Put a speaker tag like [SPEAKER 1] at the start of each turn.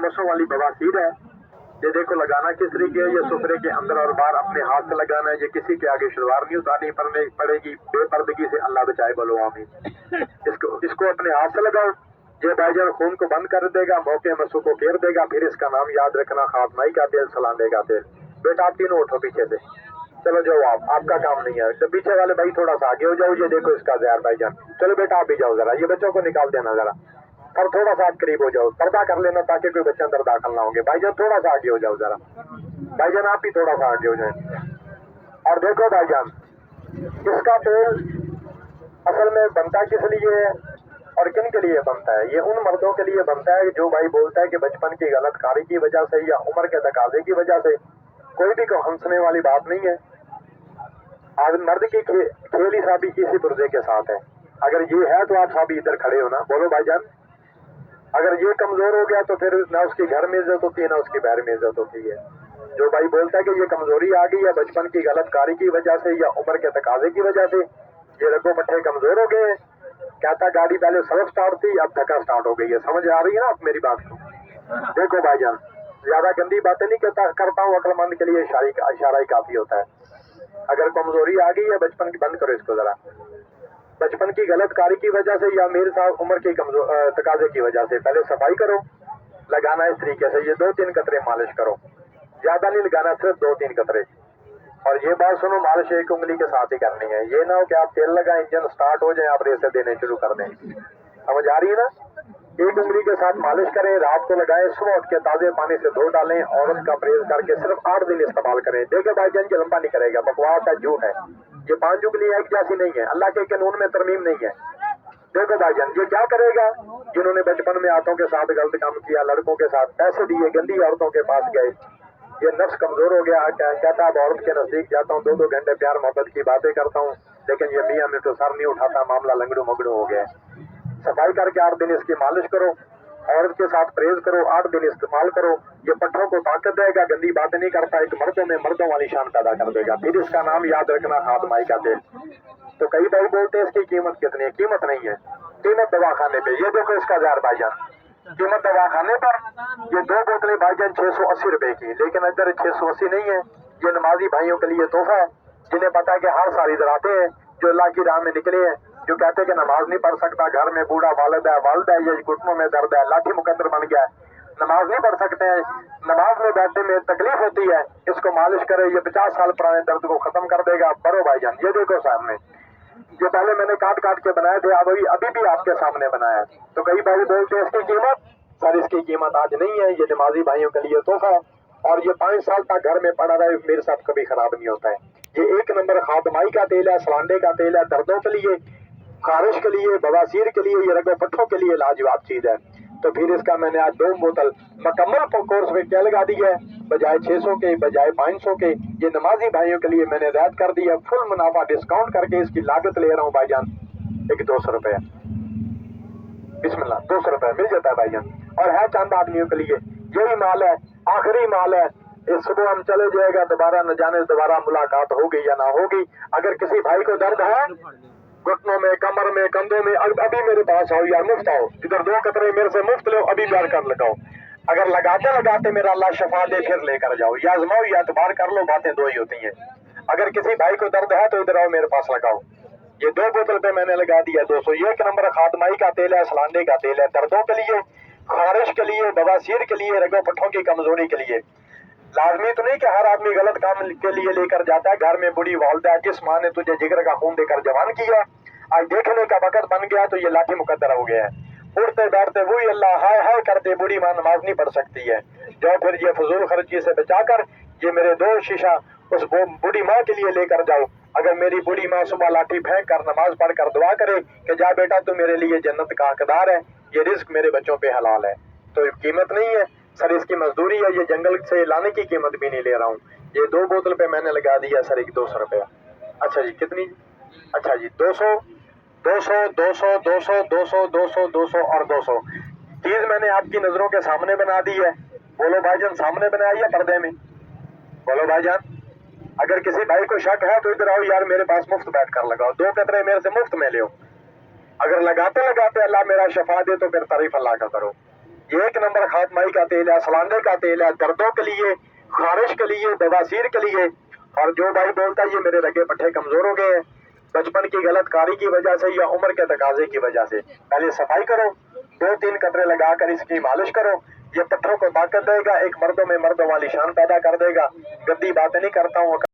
[SPEAKER 1] مسوں والی بواسیر ہے، یہ دیکھو لگانا کس طریقے ہے، یہ سفرے کے اندر اور باہر اپنے ہاتھ سے لگانا ہے، یہ کسی کے آگے شلوار نہیں اتارنی پڑے گی، بے پردگی سے اللہ بچائے، بولو آمین۔ اس کو اپنے ہاتھ سے لگاؤ، یہ بھائی جان خون کو بند کر دے گا، موقع مسو کو پھیر دے گا، پھر اس کا نام یاد رکھنا خاتمائی کا تیل، سلانے کا تیل۔ بیٹا آپ تینوں اٹھو پیچھے سے، چلو جاؤ، آپ کا کام نہیں ہے، تو پیچھے والے بھائی تھوڑا سا آگے ہو جاؤ، یہ دیکھو اس کا زہر بھائی جان، چلو بیٹا آپ بھی جاؤ ذرا، یہ بچوں کو نکال دینا ذرا، اور تھوڑا سا آپ قریب ہو جاؤ، پردہ کر لینا تاکہ کوئی بچہ اندر داخل نہ ہوں گے، بھائی جان تھوڑا سا آگے ہو جاؤ ذرا، بھائی جان آپ بھی تھوڑا سا آگے ہو جائیں۔ اور دیکھو بھائی جان، اس کا تیل اصل میں بنتا کس لیے ہے اور کن کے لیے بنتا ہے؟ یہ ان مردوں کے لیے بنتا ہے جو بھائی بولتا ہے کہ بچپن کی غلط کاری کی وجہ سے یا عمر کے تقاضے کی وجہ سے، کوئی بھی ہنسنے والی بات نہیں ہے، آج مرد کی کھیلی صابی کسی پرزے کے ساتھ ہے، اگر یہ ہے تو آپ صابی ادھر کھڑے ہو نا، بولو بھائی جان، اگر یہ کمزور ہو گیا تو پھر نہ اس کی گھر میں عزت ہوتی ہے نہ اس کی باہر میں عزت ہوتی ہے۔ جو بھائی بولتا ہے کہ یہ کمزوری آ گئی یا بچپن کی غلط کاری کی وجہ سے یا عمر کے تقاضے کی وجہ سے یہ رگو پٹھے کمزور ہو گئے ہیں، کہتا گاڑی پہلے سڑک سٹارٹ تھی اب دھکا سٹارٹ ہو گئی ہے، سمجھ آ رہی ہے نا آپ میری بات کو؟ دیکھو بھائی جان، زیادہ گندی باتیں نہیں کرتا ہوں، عقل مند کے لیے اشارہ ہی کافی ہوتا ہے۔ اگر کمزوری آ گئی ہے بچپن کی، بند کرو اس کو ذرا، بچپن کی غلط کاری کی وجہ سے یا میرے صاحب عمر کی تقاضے کی وجہ سے، پہلے صفائی کرو، لگانا اس طریقے سے، یہ 2-3 قطرے مالش کرو، زیادہ نہیں لگانا، صرف 2-3 قطرے۔ اور یہ بات سنو، مالش ایک انگلی کے ساتھ ہی کرنی ہے، یہ نہ ہو کہ آپ تیل لگائیں انجن سٹارٹ ہو جائیں آپ ریسے دینے شروع کر دیں، سمجھ آ رہی ہے نا؟ ایک انگلی کے ساتھ مالش کریں، رات کو لگائیں، صبح اٹھ کے تازے پانی سے دھو ڈالیں، عورت کا پرہیز کر کے صرف 8 دن استعمال کریں۔ دیکھیں بھائی جان، یہ لمبا نہیں کرے گا، بکواس ہے، جھوٹ ہے، یہ 5 انگلی ایک جیسی نہیں ہے، اللہ کے قانون میں ترمیم نہیں ہے۔ دیکھو بھائی جان، یہ کیا کرے گا؟ جنہوں نے بچپن میں ہاتھوں کے ساتھ غلط کام کیا، لڑکوں کے ساتھ پیسے دیے، گندی عورتوں کے پاس گئے، یہ نفس کمزور ہو گیا، کہتا اب عورت کے نزدیک جاتا ہوں 2-2 گھنٹے پیار محبت کی باتیں کرتا ہوں، لیکن یہ میاں میں تو سر نہیں اٹھاتا، معاملہ لنگڑو مگڑو ہو گیا۔ صفائی کر کے 8 دن اس کی مالش کرو، عورت کے ساتھ پرہیز کرو، 8 دن استعمال کرو، یہ پٹھوں کو طاقت دے گا، گندی باتیں نہیں کرتا، ایک مردوں میں مردوں والی شان پیدا کر دے گا، پھر اس کا نام یاد رکھنا خاتمائی کا تیل۔ تو کئی بھائی بولتے ہیں اس کی قیمت کتنی ہے، قیمت نہیں ہے، قیمت دوا خانے پہ، یہ دیکھو اس کا زہر بھائی جان، قیمت دوا خانے پر یہ 2 بوتلیں بھائی جان 680 روپے کی، لیکن ادھر 680 نہیں ہے، یہ نمازی بھائیوں کے لیے تحفہ ہے، جنہیں پتا ہے کہ ہر سال ادھر آتے ہیں، جو اللہ کی راہ میں نکلے ہیں، جو کہتے ہیں کہ نماز نہیں پڑھ سکتا، گھر میں بوڑھا والد ہے، یہ گھٹنوں میں درد ہے، لاٹھی مقدر بن گیا ہے، نماز نہیں پڑھ سکتے ہیں، نماز میں بیٹھنے میں تکلیف ہوتی ہے، اس کو مالش کرے، یہ 50 سال پرانے درد کو ختم کر دے گا۔ برو بھائی جان، یہ دیکھو سامنے، جو پہلے میں نے کاٹ کے بنائے تھے، ابھی بھی آپ کے سامنے بنایا ہے۔ تو کئی بھائی بولتے ہیں اس کی قیمت، سر اس کی قیمت آج نہیں ہے، یہ نمازی بھائیوں کے لیے تحفہ ہے، اور یہ 5 سال تک گھر میں پڑا رہے، میرے ساتھ کبھی خراب نہیں ہوتا ہے۔ یہ 1 نمبر خاتمائی کا تیل ہے، سلانڈے کا تیل ہے، دردوں کے لیے، خارش کے لیے، بواسیر کے لیے، یہ رگو پٹھوں کے لیے لاجواب چیز ہے۔ تو پھر اس کا میں نے آج 2 بوتل مکمل کورس میں کیا لگا دی ہے، بجائے 600 کے، بجائے 500 کے، یہ نمازی بھائیوں کے لیے میں نے رعایت کر دی ہے، فل منافع ڈسکاؤنٹ کر کے اس کی لاگت لے رہا ہوں بھائی جان، ایک 200 روپے، بسم اللہ، 200 روپے مل جاتا ہے بھائی جان، اور ہے چند آدمیوں کے لیے، یہی مال ہے، آخری مال ہے، اس صبح ہم چلے جائے گا، دوبارہ نہ جانے دوبارہ ملاقات ہوگی یا نہ ہوگی۔ اگر کسی بھائی کو درد ہے گھٹنوں میں، کمر میں، کندھوں میں، ابھی میرے پاس آؤ یار، مفت آؤ، ادھر 2 قطرے میرے سے مفت لو، ابھی بیار کر لگاؤ، اگر لگاتے میرا اللہ شفا دے پھر لے کر جاؤ، یا آزماؤ یا اعتبار کر لو، باتیں 2 ہی ہوتی ہیں۔ اگر کسی بھائی کو درد ہے تو ادھر آؤ میرے پاس لگاؤ، یہ 2 بوتل پہ میں نے لگا دیا 200۔ یہ 1 نمبر خاتمائی کا تیل ہے، سلانڈے کا تیل ہے، دردوں کے لیے، خارش کے لیے، بواسیر کے لیے، رگو پٹھوں کی کمزوری کے لیے۔ لازمی تو نہیں کہ ہر آدمی غلط کام کے لیے لے کر جاتا ہے، گھر میں بڑی والدہ، جس ماں نے تجھے جگر کا خون دے کر جوان کیا، آج دیکھنے کا وقت بن گیا تو یہ لاٹھی مقدر ہو گیا ہے، اٹھتے بیٹھتے وہی اللہ ہائے ہائے کرتے، بوڑھی ماں نماز نہیں پڑھ سکتی ہے، جو پھر یہ فضول خرچی سے بچا کر یہ میرے 2 شیشہ اس بوڑھی ماں کے لیے لے کر جاؤ۔ اگر میری بوڑھی ماں صبح لاٹھی پھینک کر نماز پڑھ کر دعا کرے کہ جا بیٹا تو میرے لیے جنت کا حقدار ہے، یہ رزق میرے بچوں پہ حلال ہے، تو قیمت نہیں ہے، سر اس کی مزدوری ہے، یہ جنگل سے لانے کی قیمت بھی نہیں لے رہا ہوں، یہ 2 بوتل پہ میں نے لگا دیا سر 200 روپیہ۔ اچھا جی کتنی؟ اچھا جی 200 200 200 200 200 200 200 اور 200 چیز میں نے آپ کی نظروں کے سامنے بنا دی ہے۔ بولو بھائی جان، سامنے بنائی یا پردے میں؟ بولو بھائی جان، اگر کسی بھائی کو شک ہے تو ادھر آؤ یار، میرے پاس مفت بیٹھ کر لگاؤ، 2 قطرے میرے سے مفت میں لو۔ اگر لگاتے لگاتے اللہ میرا شفا دے تو پھر تعریف اللہ کا کرو۔ یہ 1 نمبر خاتمائی کا تیل ہے، سلاندے کا تیل ہے، دردوں کے لیے، خارش کے لیے، بواسیر کے لیے۔ اور جو بھائی بولتا ہے یہ میرے رگے پٹھے کمزور ہو گئے ہیں بچپن کی غلط کاری کی وجہ سے یا عمر کے تقاضے کی وجہ سے، پہلے صفائی کرو، 2-3 قطرے لگا کر اس کی مالش کرو، یہ پٹھوں کو طاقت دے گا، ایک مردوں میں مردوں والی شان پیدا کر دے گا۔ گندی باتیں نہیں کرتا ہوں۔